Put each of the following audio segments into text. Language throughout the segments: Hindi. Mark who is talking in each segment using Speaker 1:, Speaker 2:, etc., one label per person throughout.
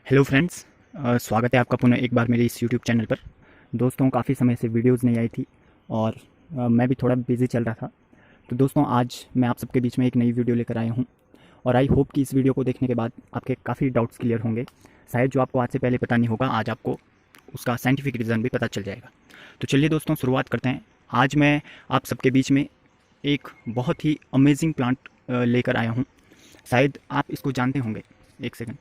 Speaker 1: हेलो फ्रेंड्स, स्वागत है आपका पुनः एक बार मेरे इस यूट्यूब चैनल पर। दोस्तों, काफ़ी समय से वीडियोस नहीं आई थी और मैं भी थोड़ा बिज़ी चल रहा था। तो दोस्तों, आज मैं आप सबके बीच में एक नई वीडियो लेकर आया हूं और आई होप कि इस वीडियो को देखने के बाद आपके काफ़ी डाउट्स क्लियर होंगे। शायद जो आपको आज से पहले पता नहीं होगा, आज आपको उसका साइंटिफिक रीज़न भी पता चल जाएगा। तो चलिए दोस्तों, शुरुआत करते हैं। आज मैं आप सबके बीच में एक बहुत ही अमेजिंग प्लांट लेकर आया हूँ। शायद आप इसको जानते होंगे। एक सेकंड।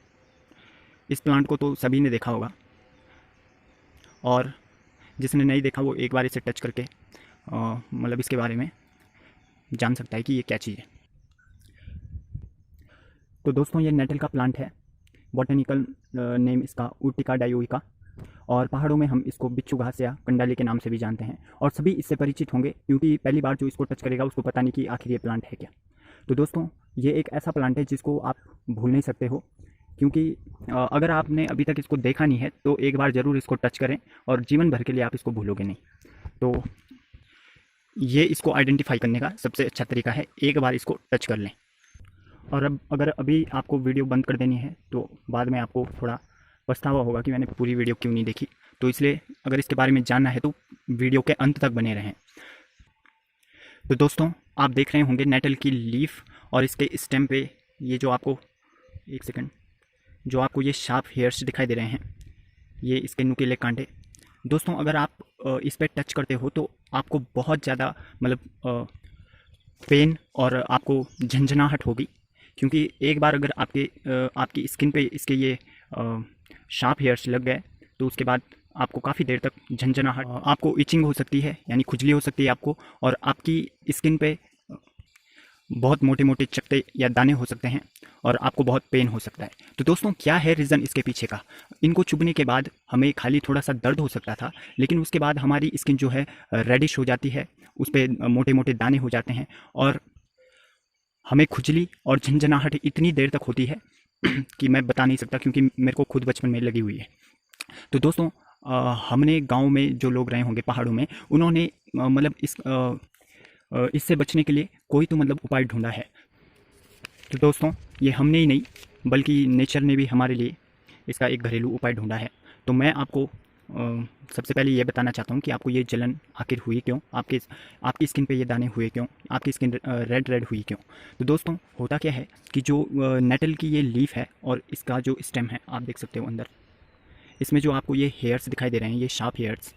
Speaker 1: इस प्लांट को तो सभी ने देखा होगा और जिसने नहीं देखा वो एक बार इसे टच करके मतलब इसके बारे में जान सकता है कि ये क्या चीज़ है। तो दोस्तों, ये नेटल का प्लांट है। बॉटनिकल नेम इसका उर्टिका डायोइका, और पहाड़ों में हम इसको बिच्छू घास या कंडाली के नाम से भी जानते हैं और सभी इससे परिचित होंगे क्योंकि पहली बार जो इसको टच करेगा उसको पता नहीं कि आखिर ये प्लांट है क्या। तो दोस्तों, ये एक ऐसा प्लांट है जिसको आप भूल नहीं सकते हो, क्योंकि अगर आपने अभी तक इसको देखा नहीं है तो एक बार ज़रूर इसको टच करें और जीवन भर के लिए आप इसको भूलोगे नहीं। तो ये इसको आइडेंटिफाई करने का सबसे अच्छा तरीका है, एक बार इसको टच कर लें। और अब अगर अभी आपको वीडियो बंद कर देनी है तो बाद में आपको थोड़ा पछतावा होगा कि मैंने पूरी वीडियो क्यों नहीं देखी। तो इसलिए अगर इसके बारे में जानना है तो वीडियो के अंत तक बने रहें। तो दोस्तों, आप देख रहे होंगे नेटल की लीफ और इसके स्टेम पे ये जो आपको, एक सेकंड, जो आपको ये शार्प हेयर्स दिखाई दे रहे हैं, ये इसके नुकीले कांटे। दोस्तों, अगर आप इस पर टच करते हो तो आपको बहुत ज़्यादा मतलब पेन और आपको झंझनाहट होगी, क्योंकि एक बार अगर आपकी स्किन पे इसके ये शार्प हेयर्स लग गए तो उसके बाद आपको काफ़ी देर तक झंझनाहट, आपको इचिंग हो सकती है, यानी खुजली हो सकती है आपको, और आपकी स्किन पे बहुत मोटे मोटे चकते या दाने हो सकते हैं और आपको बहुत पेन हो सकता है। तो दोस्तों, क्या है रीज़न इसके पीछे का? इनको चुभने के बाद हमें खाली थोड़ा सा दर्द हो सकता था, लेकिन उसके बाद हमारी स्किन जो है रेडिश हो जाती है, उस पर मोटे मोटे दाने हो जाते हैं और हमें खुजली और झंझनाहट इतनी देर तक होती है कि मैं बता नहीं सकता, क्योंकि मेरे को खुद बचपन में लगी हुई है। तो दोस्तों, हमने गांव में जो लोग रहे होंगे पहाड़ों में, उन्होंने मतलब इससे बचने के लिए कोई तो मतलब उपाय ढूंढा है। तो दोस्तों, ये हमने ही नहीं बल्कि नेचर ने भी हमारे लिए इसका एक घरेलू उपाय ढूंढा है। तो मैं आपको सबसे पहले ये बताना चाहता हूँ कि आपको ये जलन आखिर हुई क्यों, आपकी स्किन पे ये दाने हुए क्यों, आपकी स्किन रेड रेड हुई क्यों। तो दोस्तों, होता क्या है कि जो नेटल की ये लीफ है और इसका जो स्टेम है, आप देख सकते हो अंदर, इसमें जो आपको ये हेयर्स दिखाई दे रहे हैं, ये शार्प हेयर्स,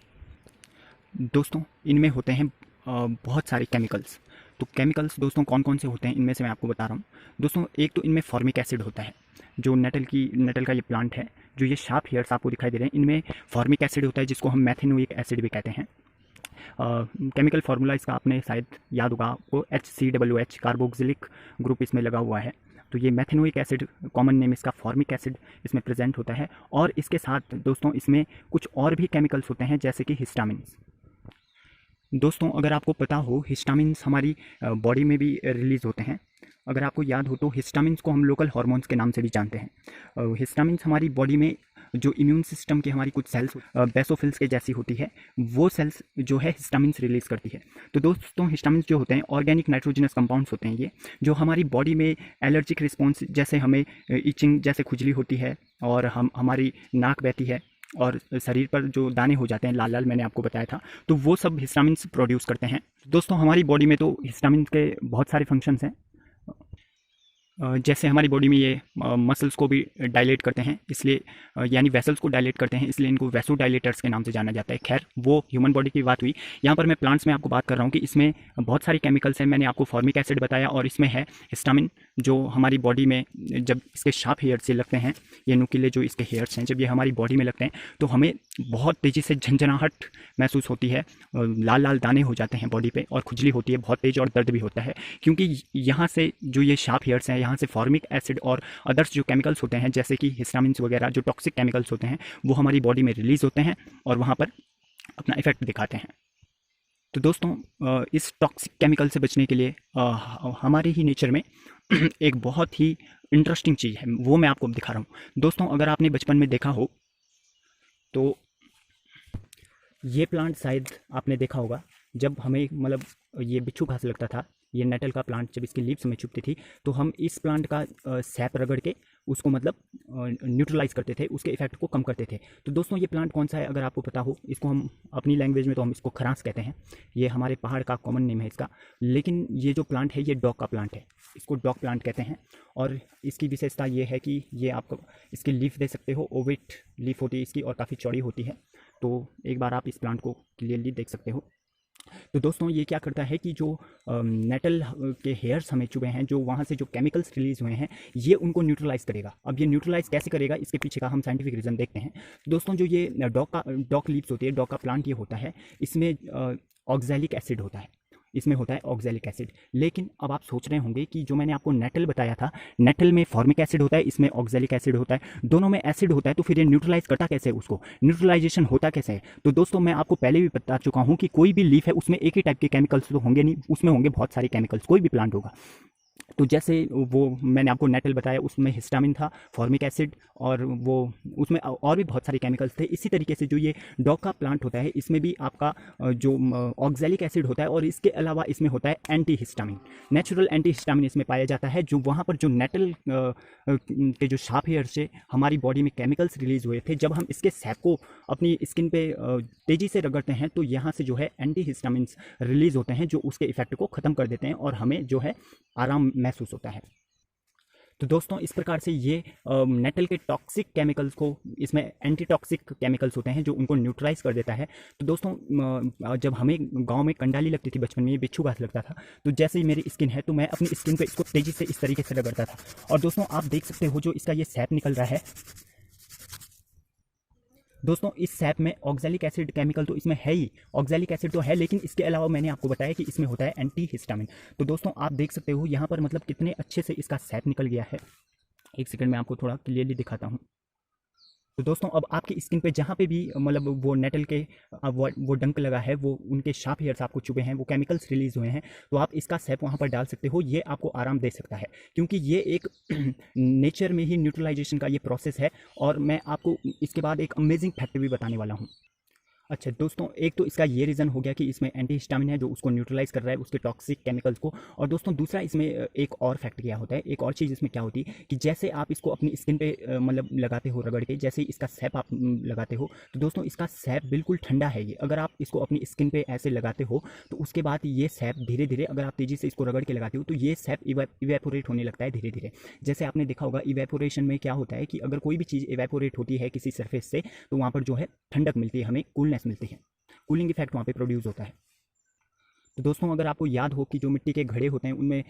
Speaker 1: दोस्तों इनमें होते हैं बहुत सारे केमिकल्स। तो केमिकल्स दोस्तों कौन कौन से होते हैं, इनमें से मैं आपको बता रहा हूँ। दोस्तों, एक तो इनमें फॉर्मिक एसिड होता है। जो नेटल का ये प्लांट है, जो ये शार्प हेयर्स आपको दिखाई दे रहे हैं, इनमें फॉर्मिक एसिड होता है, जिसको हम मैथेनोइक एसिड भी कहते हैं। केमिकल फार्मूला इसका आपने शायद याद होगा आपको, HCOOH, कार्बोक्सिलिक ग्रुप इसमें लगा हुआ है। तो ये मैथेनोइक एसिड, कॉमन नेम इसका फॉर्मिक एसिड, इसमें प्रेजेंट होता है। और इसके साथ दोस्तों इसमें कुछ और भी केमिकल्स होते हैं, जैसे कि हिस्टामिन्स। दोस्तों, अगर आपको पता हो, हिस्टामिन्स हमारी बॉडी में भी रिलीज़ होते हैं। अगर आपको याद हो तो हिस्टामिन्स को हम लोकल हार्मोन्स के नाम से भी जानते हैं। हिस्टामिन्स हमारी बॉडी में जो इम्यून सिस्टम की हमारी कुछ सेल्स बेसोफिल्स के जैसी होती है, वो सेल्स जो है हिस्टामिन्स रिलीज़ करती है। तो दोस्तों, हिस्टामिन्स जो होते हैं ऑर्गेनिक नाइट्रोजनस कंपाउंड्स होते हैं, ये जो हमारी बॉडी में एलर्जिक रिस्पॉन्स, जैसे हमें इचिंग जैसे खुजली होती है और हमारी नाक बहती है और शरीर पर जो दाने हो जाते हैं लाल लाल, मैंने आपको बताया था, तो वो सब हिस्टामिन्स प्रोड्यूस करते हैं। दोस्तों, हमारी बॉडी में तो हिस्टामिन्स के बहुत सारे फंक्शंस हैं। जैसे हमारी बॉडी में ये मसल्स को भी डायलेट करते हैं, इसलिए यानी वेसल्स को डायलेट करते हैं, इसलिए इनको वेसो डायलेटर्स के नाम से जाना जाता है। खैर, वो ह्यूमन बॉडी की बात हुई। यहाँ पर मैं प्लांट्स में आपको बात कर रहा हूँ कि इसमें बहुत सारी केमिकल्स हैं। मैंने आपको फॉर्मिक एसिड बताया और इसमें है हिस्टामिन, जो हमारी बॉडी में जब इसके शार्प हेयर से लगते हैं, ये नुकीले जो इसके हेयर्स हैं, जब ये हमारी बॉडी में लगते हैं तो हमें बहुत तेज़ी से झंझनाहट महसूस होती है, लाल लाल दाने हो जाते हैं बॉडी पे और खुजली होती है बहुत तेज़, और दर्द भी होता है, क्योंकि यहाँ से जो ये शार्प हेयर्स हैं, यहाँ से फॉर्मिक एसिड और अदर्स जो केमिकल्स होते हैं, जैसे कि हिस्टामिन्स वगैरह, जो टॉक्सिक केमिकल्स होते हैं, वो हमारी बॉडी में रिलीज़ होते हैं और वहाँ पर अपना इफेक्ट दिखाते हैं। तो दोस्तों, इस टॉक्सिक केमिकल से बचने के लिए हमारे ही नेचर में एक बहुत ही इंटरेस्टिंग चीज़ है, वो मैं आपको दिखा रहा हूँ। दोस्तों, अगर आपने बचपन में देखा हो तो ये प्लांट शायद आपने देखा होगा, जब हमें मतलब ये बिच्छू घास लगता था ये नेटल का प्लांट जब इसकी लीव्स में चुभती थी तो हम इस प्लांट का सैप रगड़ के उसको मतलब न्यूट्रलाइज करते थे, उसके इफेक्ट को कम करते थे। तो दोस्तों ये प्लांट कौन सा है अगर आपको पता हो, इसको हम अपनी लैंग्वेज में तो हम इसको खरांस कहते हैं, ये हमारे पहाड़ का कॉमन नेम है इसका। लेकिन ये जो प्लांट है ये डॉग का प्लांट है, इसको डॉग प्लांट कहते हैं। और इसकी विशेषता ये है कि ये आपको इसकी लीफ दे सकते हो, ओवेट लीफ होती है इसकी और काफ़ी चौड़ी होती है। तो एक बार आप इस प्लांट को क्लियरली देख सकते हो। तो दोस्तों ये क्या करता है कि जो नेटल के हेयर्स हमें चुभे हैं, जो वहाँ से जो केमिकल्स रिलीज हुए हैं, ये उनको न्यूट्रलाइज करेगा। अब ये न्यूट्रलाइज कैसे करेगा, इसके पीछे का हम साइंटिफिक रीज़न देखते हैं। तो दोस्तों जो ये डॉग लीव्स होती है, डॉग का प्लांट ये होता है, इसमें ऑक्सैलिक एसिड होता है, इसमें होता है ऑक्सैलिक एसिड। लेकिन अब आप सोच रहे होंगे कि जो मैंने आपको नेटल बताया था, नेटल में फॉर्मिक एसिड होता है, इसमें ऑक्सैलिक एसिड होता है, दोनों में एसिड होता है, तो फिर ये न्यूट्रलाइज करता कैसे है, उसको न्यूट्रलाइजेशन होता कैसे है। तो दोस्तों मैं आपको पहले भी बता चुका हूँ कि कोई भी लीफ है उसमें एक ही टाइप के केमिकल्स तो होंगे नहीं, उसमें होंगे बहुत सारे केमिकल्स, कोई भी प्लांट होगा। तो जैसे वो मैंने आपको नेटल बताया, उसमें हिस्टामिन था, फॉर्मिक एसिड, और वो उसमें और भी बहुत सारे केमिकल्स थे। इसी तरीके से जो ये डॉग का प्लांट होता है, इसमें भी आपका जो ऑक्सैलिक एसिड होता है, और इसके अलावा इसमें होता है anti histamine, natural anti histamine इसमें पाया जाता है। जो वहाँ पर जो नेटल के जो शार्प हेयर से हमारी बॉडी में केमिकल्स रिलीज हुए थे, जब हम इसके सैप को अपनी स्किन पे तेज़ी से रगड़ते हैं तो यहाँ से जो है एंटी हिस्टामिन्स रिलीज होते हैं, जो उसके इफेक्ट को ख़त्म कर देते हैं और हमें जो है आराम महसूस होता है। तो दोस्तों इस प्रकार से ये नेटल के टॉक्सिक केमिकल्स को, इसमें एंटी टॉक्सिक केमिकल्स होते हैं जो उनको न्यूट्रलाइज कर देता है। तो दोस्तों जब हमें गांव में कंडाली लगती थी बचपन में, ये बिच्छू घास लगता था, तो जैसे ही मेरी स्किन है तो मैं अपनी स्किन पे इसको तेज़ी से इस तरीके से रगड़ता था। और दोस्तों आप देख सकते हो जो इसका ये सैप निकल रहा है, दोस्तों इस सैप में ऑक्सैलिक एसिड केमिकल तो इसमें है ही, ऑक्सैलिक एसिड तो है, लेकिन इसके अलावा मैंने आपको बताया कि इसमें होता है एंटी हिस्टामिन। तो दोस्तों आप देख सकते हो यहाँ पर मतलब कितने अच्छे से इसका सैप निकल गया है। एक सेकंड में आपको थोड़ा क्लियरली दिखाता हूँ। तो दोस्तों अब आपकी स्किन पे जहाँ पे भी मतलब वो नेटल के वो डंक लगा है, वो उनके शार्प हेयर्स आपको चुभे हैं, वो केमिकल्स रिलीज हुए हैं, तो आप इसका सैप वहाँ पर डाल सकते हो। ये आपको आराम दे सकता है, क्योंकि ये एक नेचर में ही न्यूट्रलाइजेशन का ये प्रोसेस है। और मैं आपको इसके बाद एक अमेजिंग फैक्ट भी बताने वाला हूँ। अच्छा दोस्तों, एक तो इसका ये रीज़न हो गया कि इसमें एंटी हिस्टामिन है जो उसको न्यूट्रलाइज कर रहा है, उसके टॉक्सिक केमिकल्स को। और दोस्तों दूसरा इसमें एक और फैक्ट क्या होता है, एक और चीज़ इसमें क्या होती है कि जैसे आप इसको अपनी स्किन पे मतलब लगाते हो रगड़ के, जैसे इसका सैप आप लगाते हो, तो दोस्तों इसका सैप बिल्कुल ठंडा है। ये अगर आप इसको अपनी स्किन पे ऐसे लगाते हो तो उसके बाद ये सैप धीरे धीरे, अगर आप तेज़ी से इसको रगड़ के लगाते हो तो ये सैप इवेपोरेट होने लगता है धीरे धीरे। जैसे आपने देखा होगा इवेपोरेशन में क्या होता है कि अगर कोई भी चीज़ इवेपोरेट होती है किसी सरफेस से, तो वहाँ पर जो है ठंडक मिलती है, हमें कूलनेस मिलती है, कूलिंग इफेक्ट वहाँ पे प्रोड्यूस होता है। तो दोस्तों अगर आपको याद हो कि जो मिट्टी के घड़े होते हैं उनमें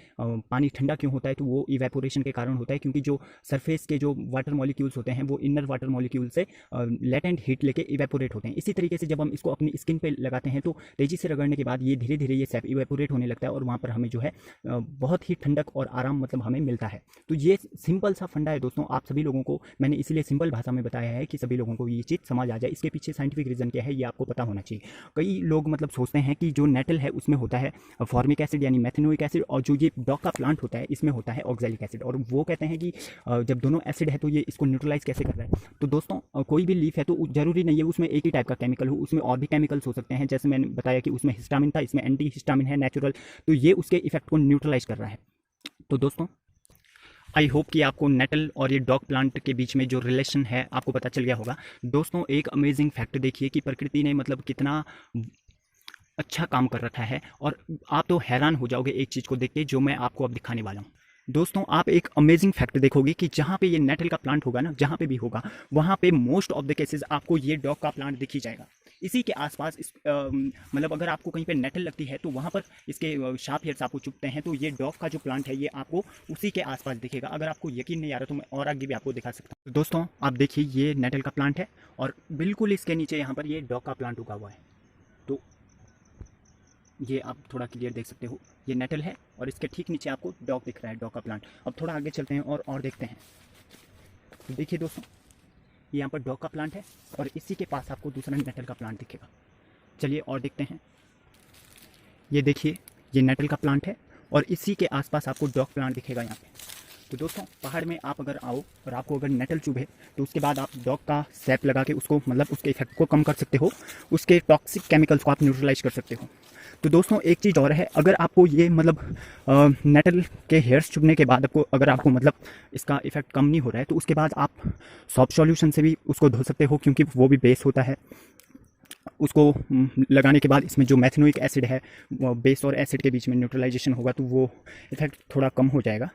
Speaker 1: पानी ठंडा क्यों होता है, तो वो इवेपोरेशन के कारण होता है, क्योंकि जो सरफेस के जो वाटर मॉलिक्यूल्स होते हैं वो इनर वाटर मॉलिक्यूल से लेटेंट हीट लेके इवेपोरेट होते हैं। इसी तरीके से जब हम इसको अपनी स्किन पे लगाते हैं तो तेज़ी से रगड़ने के बाद ये धीरे धीरे ये सैप इवेपोरेट होने लगता है और वहाँ पर हमें जो है बहुत ही ठंडक और आराम मतलब हमें मिलता है। तो ये सिंपल सा फंडा है दोस्तों, आप सभी लोगों को मैंने इसलिए सिंपल भाषा में बताया है कि सभी लोगों को ये चीज़ समझ आ जाए। इसके पीछे साइंटिफिक रीज़न क्या है ये आपको पता होना चाहिए। कई लोग मतलब सोचते हैं कि जो नेटल है उसमें होता है फॉर्मिक एसिड यानी मेथेनोइक एसिड, और जो ये डॉग का प्लांट होता है इसमें होता है ऑक्सैलिक एसिड, और वो कहते हैं कि जब दोनों एसिड है तो ये इसको न्यूट्रलाइज कैसे कर रहा है। तो दोस्तों कोई भी लीफ है तो जरूरी नहीं है उसमें एक ही टाइप का केमिकल हो, उसमें और भी केमिकल्स हो सकते हैं। जैसे मैंने बताया कि उसमें हिस्टामिन था, इसमें एंटी हिस्टामिन है नेचुरल, तो ये उसके इफेक्ट को न्यूट्रलाइज कर रहा है। तो दोस्तों आई होप कि आपको नेटल और ये डॉग प्लांट के बीच में जो रिलेशन है आपको पता चल गया होगा। दोस्तों एक अमेजिंग फैक्ट देखिए कि प्रकृति ने मतलब कितना अच्छा काम कर रखा है, और आप तो हैरान हो जाओगे एक चीज़ को देख के जो मैं आपको अब दिखाने वाला हूँ। दोस्तों आप एक अमेजिंग फैक्ट देखोगे कि जहाँ पे ये नेटल का प्लांट होगा ना, जहाँ पे भी होगा वहाँ पे मोस्ट ऑफ द केसेस आपको ये डॉग का प्लांट दिख ही जाएगा। इसी के आसपास इस मतलब अगर आपको कहीं पे नेटल लगती है तो वहाँ पर इसके शार्प हेयर्स आपको चुभते हैं, तो ये डॉग का जो प्लांट है ये आपको उसी के आसपास दिखेगा। अगर आपको यकीन नहीं आ रहा तो मैं और आगे भी आपको दिखा सकता हूँ। तो दोस्तों आप देखिए ये नेटल का प्लांट है और बिल्कुल इसके नीचे यहाँ पर ये डॉग का प्लांट उगा हुआ है। तो ये आप थोड़ा क्लियर देख सकते हो, ये नेटल है और इसके ठीक नीचे आपको डॉग दिख रहा है, डॉग का प्लांट। अब थोड़ा आगे चलते हैं और देखते हैं। तो देखिए दोस्तों ये यहाँ पर डॉग का प्लांट है और इसी के पास आपको दूसरा नेटल का प्लांट दिखेगा। चलिए और देखते हैं। ये देखिए ये नेटल का प्लांट है और इसी के आसपास आपको डॉग प्लांट दिखेगा यहाँ पे। तो दोस्तों पहाड़ में आप अगर आओ और आपको अगर नेटल चुभे तो उसके बाद आप डॉग का सैप लगा के उसको मतलब उसके इफेक्ट को कम कर सकते हो, उसके टॉक्सिक केमिकल्स को आप न्यूट्रलाइज कर सकते हो। तो दोस्तों एक चीज़ और है, अगर आपको ये मतलब नेटल के हेयर्स चुभने के बाद आपको अगर आपको मतलब इसका इफेक्ट कम नहीं हो रहा है तो उसके बाद आप सॉफ्ट सॉल्यूशन से भी उसको धो सकते हो, क्योंकि वो भी बेस होता है। उसको लगाने के बाद इसमें जो मैथनोइक एसिड है वो बेस और एसिड के बीच में न्यूट्रलाइजेशन होगा तो वो इफेक्ट थोड़ा कम हो जाएगा।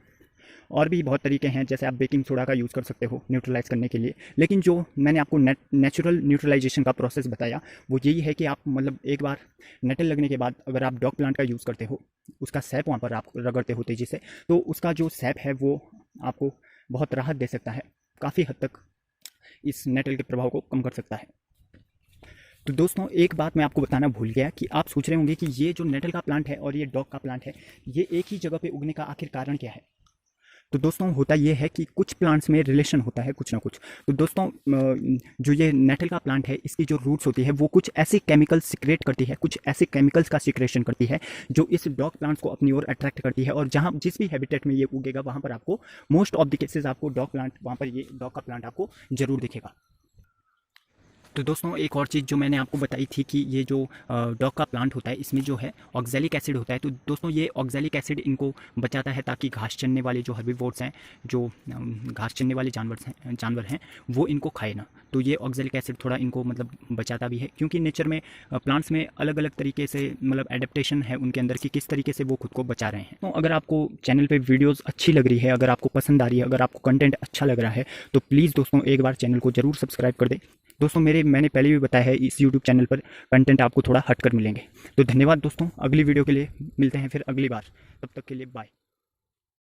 Speaker 1: और भी बहुत तरीके हैं, जैसे आप बेकिंग सोडा का यूज़ कर सकते हो न्यूट्रलाइज करने के लिए। लेकिन जो मैंने आपको नेचुरल न्यूट्रलाइजेशन का प्रोसेस बताया वो यही है कि आप मतलब एक बार नेटल लगने के बाद अगर आप डॉग प्लांट का यूज़ करते हो, उसका सैप वहाँ पर आप रगड़ते हो तेज़ी से, तो उसका जो सैप है वो आपको बहुत राहत दे सकता है, काफ़ी हद तक इस नेटल के प्रभाव को कम कर सकता है। तो दोस्तों एक बात मैं आपको बताना भूल गया कि आप सोच रहे होंगे कि ये जो नेटल का प्लांट है और ये डॉग का प्लांट है, ये एक ही जगह पे उगने का आखिर कारण क्या है। तो दोस्तों होता ये है कि कुछ प्लांट्स में रिलेशन होता है कुछ ना कुछ। तो दोस्तों जो ये नेटल का प्लांट है इसकी जो रूट्स होती है वो कुछ ऐसे केमिकल्स सिक्रेट करती है, कुछ ऐसे केमिकल्स का सिक्रेशन करती है जो इस डॉग प्लांट्स को अपनी ओर अट्रैक्ट करती है, और जहाँ जिस भी हैबिटेट में ये उगेगा वहाँ पर आपको मोस्ट ऑफ द केसेस आपको डॉग प्लांट, वहाँ पर ये डॉग का प्लांट आपको जरूर दिखेगा। तो दोस्तों एक और चीज़ जो मैंने आपको बताई थी कि ये जो डॉग का प्लांट होता है इसमें जो है ऑक्जेलिक एसिड होता है। तो दोस्तों ये ऑक्जेलिक एसिड इनको बचाता है ताकि घास चरने वाले जो हर्बीवोर्स हैं, जो घास चरने वाले जानवर हैं वो इनको खाए ना। तो ये ऑक्जेलिक एसिड थोड़ा इनको मतलब बचाता भी है, क्योंकि नेचर में प्लांट्स में अलग अलग तरीके से मतलब एडेप्टेशन है उनके अंदर कि किस तरीके से वो खुद को बचा रहे हैं। तो अगर आपको चैनल पर वीडियोज़ अच्छी लग रही है, अगर आपको पसंद आ रही है, अगर आपको कंटेंट अच्छा लग रहा है तो प्लीज़ दोस्तों एक बार चैनल को ज़रूर सब्सक्राइब कर दें। दोस्तों मैंने पहले भी बताया है इस YouTube चैनल पर कंटेंट आपको थोड़ा हटकर मिलेंगे। तो धन्यवाद दोस्तों, अगली वीडियो के लिए मिलते हैं फिर अगली बार, तब तक के लिए बाय।